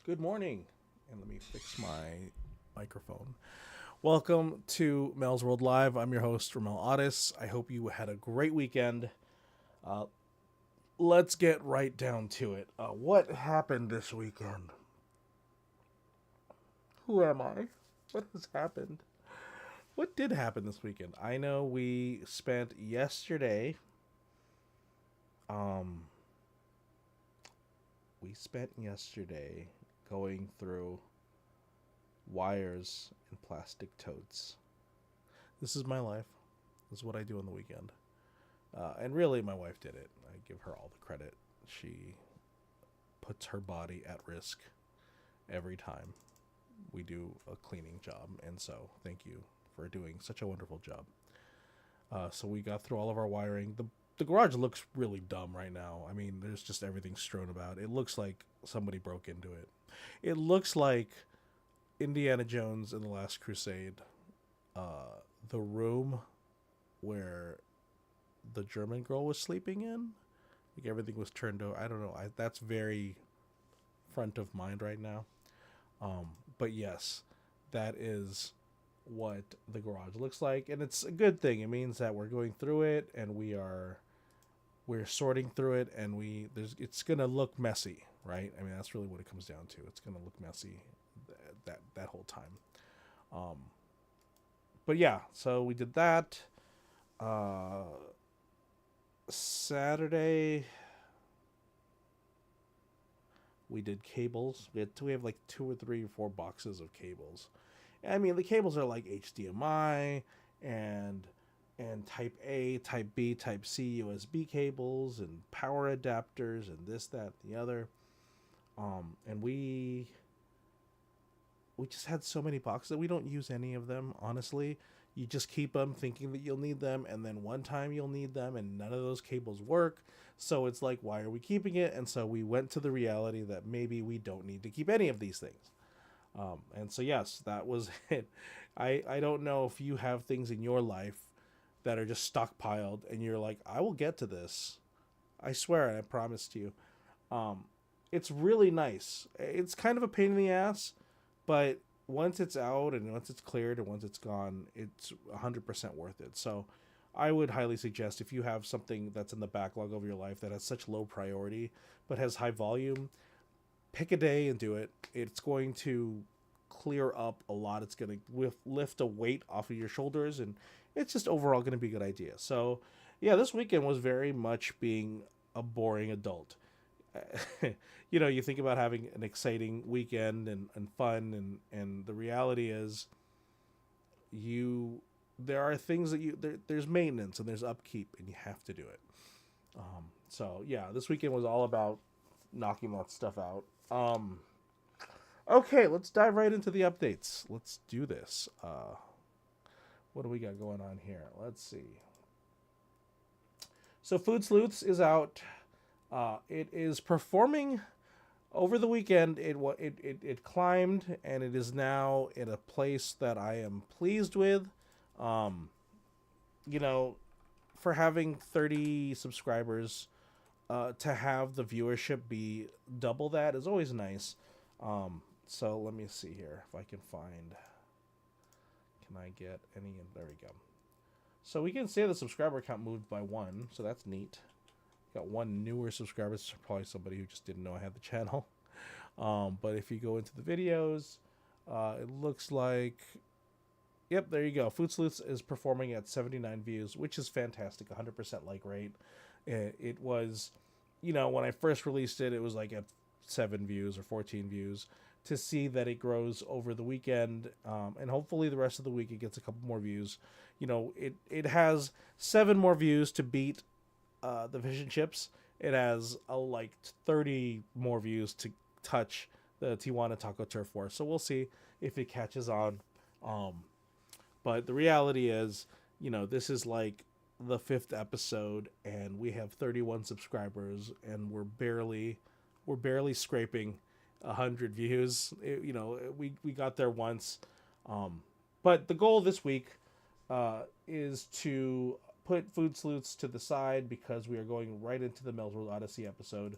Good morning, and let me fix my microphone. Welcome to Melzworld Live. I'm your host, Ramel Otis. I hope you had a great weekend. Uh, let's get right down to it. What happened this weekend? Who am I? What has happened? What did happen this weekend? I know we spent yesterday. Um, we spent yesterday going through wires and plastic totes. This is my life. This is what I do on the weekend. And really, my wife did it. I give her all the credit. She puts her body at risk every time we do a cleaning job. And so, thank you for doing such a wonderful job. So we got through all of our wiring. The garage looks really dumb right now. I mean, there's just everything strewn about. It looks like somebody broke into it. It looks like Indiana Jones in the Last Crusade. The room where the German girl was sleeping in. Like everything was turned over. I don't know. That's very front of mind right now. But yes, that is what the garage looks like, and it's a good thing. It means that we're going through it, and we're sorting through it, and it's gonna look messy, right? I mean, that's really what it comes down to. It's gonna look messy that whole time. Um, but yeah, so we did that. Uh, Saturday we did cables. We have like 2 or 3 or 4 boxes of cables. I mean, the cables are like HDMI and Type A, Type B, Type C USB cables and power adapters and this, that, and the other. And we just had so many boxes that we don't use any of them, honestly. You just keep them thinking that you'll need them, and then one time you'll need them, and none of those cables work. So it's like, why are we keeping it? And so we went to the reality that maybe we don't need to keep any of these things. And so, yes, that was it. I don't know if you have things in your life that are just stockpiled, and you're like, I will get to this. I swear, and I promise to you. Um, it's really nice. It's kind of a pain in the ass, but once it's out and once it's cleared and once it's gone, it's 100% worth it. So I would highly suggest, if you have something that's in the backlog of your life that has such low priority but has high volume, pick a day and do it. It's going to clear up a lot. It's going to lift a weight off of your shoulders, and it's just overall going to be a good idea. So yeah, this weekend was very much being a boring adult. You think about having an exciting weekend and fun, and the reality is there are things that there's maintenance and there's upkeep, and you have to do it. So yeah, this weekend was all about knocking that stuff out. Okay, let's dive right into the updates. Let's do this. What do we got going on here? Let's see. So Food Sleuths is out. It is performing over the weekend. It climbed, and it is now in a place that I am pleased with. Um, you know, for having 30 subscribers, to have the viewership be double that is always nice. So let me see here if I can find. Can I get any? There we go. So we can say the subscriber count moved by 1, so that's neat. Got 1 newer subscriber. This is probably somebody who just didn't know I had the channel. But if you go into the videos, it looks like, yep, there you go. Food Sleuths is performing at 79 views, which is fantastic. 100% like rate. It was, when I first released it, it was like at 7 views or 14 views. To see that it grows over the weekend, and hopefully the rest of the week it gets a couple more views. It has 7 more views to beat the fish and chips. It has like 30 more views to touch the Tijuana Taco Turf War. So we'll see if it catches on. But the reality is, this is like the 5th episode, and we have 31 subscribers, and we're barely scraping 100 views. We got there once. But the goal this week is to put Food Sleuths to the side because we are going right into the Melzworld Odyssey episode.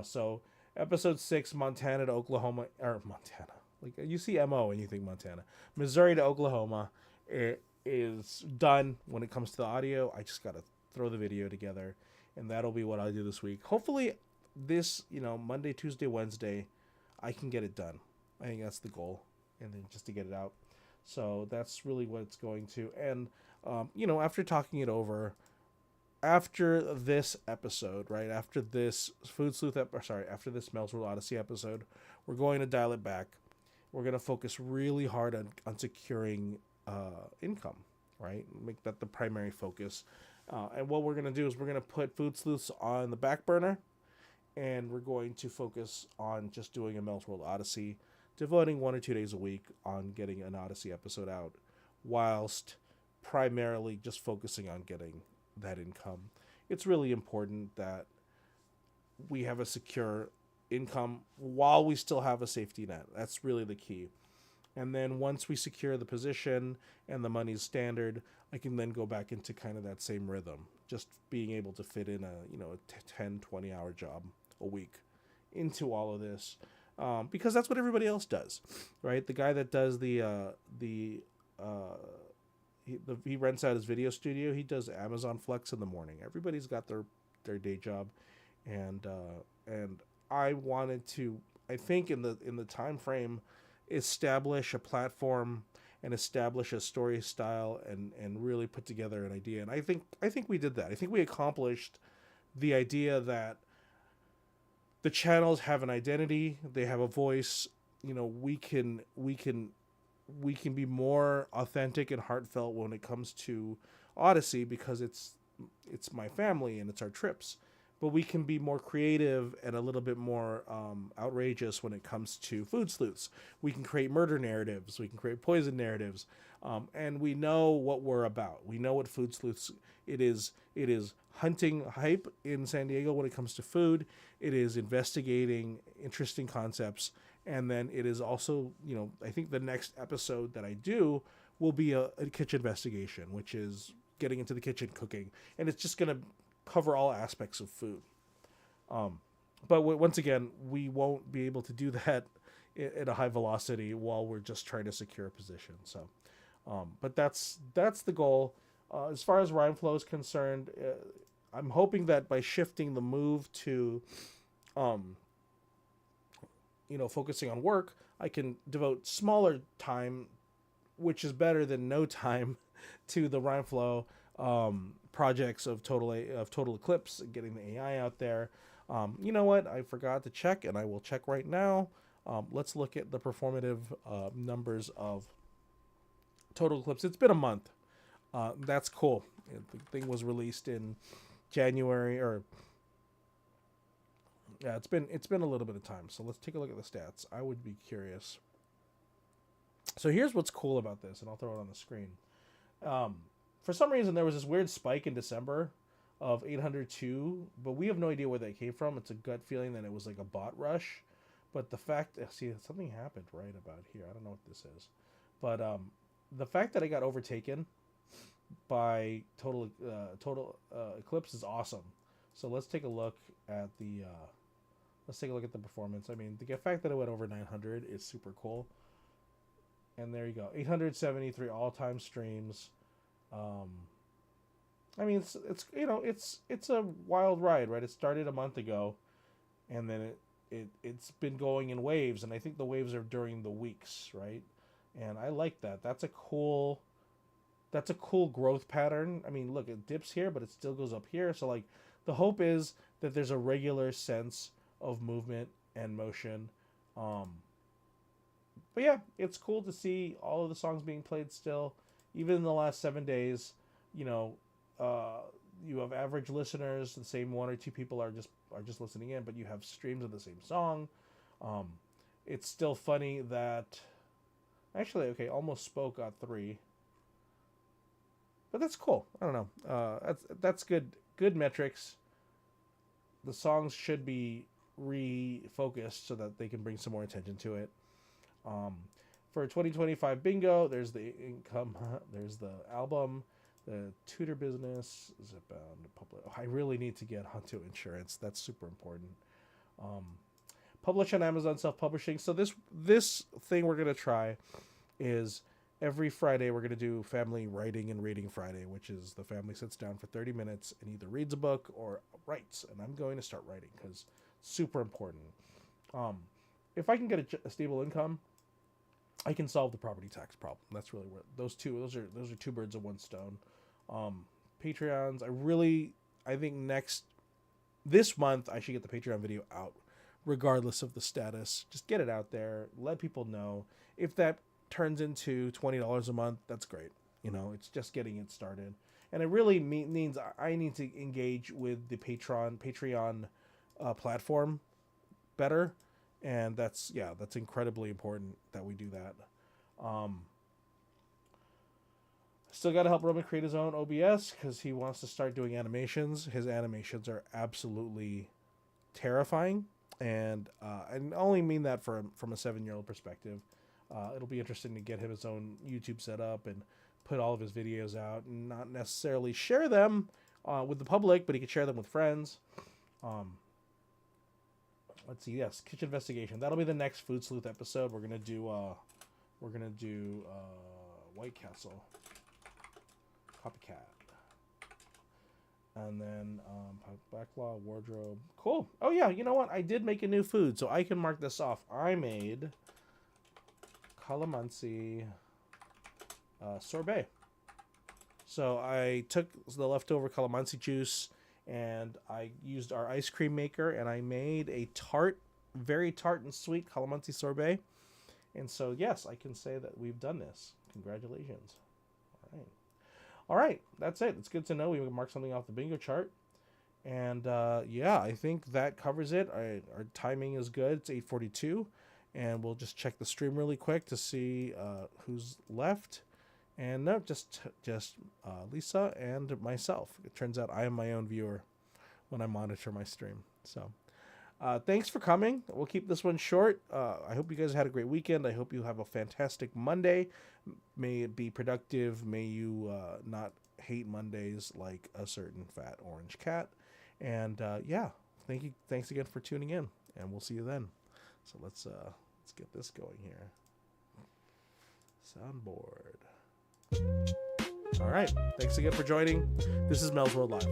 So episode 6, Montana to Oklahoma, or Montana. Like, you see MO and you think Montana. Missouri to Oklahoma. It is done when it comes to the audio. I just got to throw the video together, and that'll be what I do this week. Hopefully this, Monday, Tuesday, Wednesday, I can get it done. I think that's the goal, and then just to get it out. So that's really what it's going to. And, after talking it over, after this episode, right, after this Food Sleuth, after this Melzworld Odyssey episode, we're going to dial it back. We're going to focus really hard on securing income, right? Make that the primary focus. And what we're going to do is we're going to put Food Sleuths on the back burner, and we're going to focus on just doing a Melzworld Odyssey, devoting 1 or 2 days a week on getting an Odyssey episode out, whilst primarily just focusing on getting that income. It's really important that we have a secure income while we still have a safety net. That's really the key. And then once we secure the position and the money's standard, I can then go back into kind of that same rhythm, just being able to fit in a 10, 20-hour job a week into all of this, because that's what everybody else does, right? The guy that does he rents out his video studio. He does Amazon Flex in the morning. Everybody's got their day job, and I wanted to, I think in the time frame, establish a platform and establish a story style and really put together an idea. And I think we did that. I think we accomplished the idea that the channels have an identity, they have a voice. We can be more authentic and heartfelt when it comes to Odyssey because it's my family and it's our trips. But we can be more creative and a little bit more outrageous when it comes to Food Sleuths. We can create murder narratives. We can create poison narratives. And we know what we're about. We know what Food Sleuths, it is hunting hype in San Diego when it comes to food. It is investigating interesting concepts. And then it is also, I think the next episode that I do will be a kitchen investigation, which is getting into the kitchen, cooking. And it's just going to cover all aspects of food. But once again, we won't be able to do that at a high velocity while we're just trying to secure a position. So, but that's the goal. As far as rhyme flow is concerned, I'm hoping that by shifting the move to, focusing on work, I can devote smaller time, which is better than no time, to the rhyme flow projects of Total Eclipse and getting the AI out there. You know what? I forgot to check, and I will check right now. Let's look at the performative numbers of Total Eclipse. It's been a month. That's cool. The thing was released in January, or yeah, it's been a little bit of time. So let's take a look at the stats. I would be curious. So here's what's cool about this, and I'll throw it on the screen. For some reason, there was this weird spike in December of 802, but we have no idea where that came from. It's a gut feeling that it was like a bot rush. But the fact, see, something happened right about here. I don't know what this is. But the fact that I got overtaken by Total Eclipse is awesome. So let's take a look at the performance. I mean, the fact that it went over 900 is super cool. And there you go, 873 all-time streams. I mean, it's it's a wild ride, right? It started a month ago, and then it's been going in waves, and I think the waves are during the weeks, right? And I like that. That's a cool growth pattern. I mean, look, it dips here, but it still goes up here. So like, the hope is that there's a regular sense of movement and motion. But yeah, it's cool to see all of the songs being played still, even in the last 7 days. You know, you have average listeners. The same one or two people are just listening in, but you have streams of the same song. It's still funny that actually, okay, Almost Spoke got 3, but that's cool. I don't know. That's good metrics. The songs should be refocused so that they can bring some more attention to it. For 2025 bingo, there's the income, there's the album, the tutor business, zip bound, public. Oh, I really need to get onto insurance. That's super important. Publish on Amazon self-publishing. So this thing we're gonna try is every Friday we're gonna do Family Writing and Reading Friday, which is the family sits down for 30 minutes and either reads a book or writes. And I'm going to start writing because super important. If I can get a stable income, I can solve the property tax problem. That's really what those are two birds of one stone. Patreons, I think this month I should get the Patreon video out regardless of the status. Just get it out there, let people know. If that turns into $20 a month, that's great. You know, it's just getting it started. And it really means I need to engage with the Patreon platform better. And that's incredibly important that we do that. Still got to help Roman create his own OBS because he wants to start doing animations. His animations are absolutely terrifying, and I only mean that from a 7-year-old perspective. It'll be interesting to get him his own YouTube set up and put all of his videos out, and not necessarily share them with the public, but he could share them with friends. Let's see. Yes, Kitchen Investigation. That'll be the next Food Sleuth episode. We're gonna do White Castle, Copycat, and then Backlog, Wardrobe. Cool. Oh yeah, you know what? I did make a new food, so I can mark this off. I made calamansi sorbet. So I took the leftover calamansi juice and I used our ice cream maker, and I made a very tart and sweet calamansi sorbet. And so, yes, I can say that we've done this. Congratulations. All right. That's it. It's good to know. We can mark something off the bingo chart. And, yeah, I think that covers it. Our timing is good. It's 8:42. And we'll just check the stream really quick to see who's left. And no, just Lisa and myself. It turns out I am my own viewer when I monitor my stream. So thanks for coming. We'll keep this one short. I hope you guys had a great weekend. I hope you have a fantastic Monday. May it be productive. May you not hate Mondays like a certain fat orange cat. And yeah, thanks again for tuning in. And we'll see you then. So let's get this going here. Soundboard. All right. Thanks again for joining. This is Melzworld Live.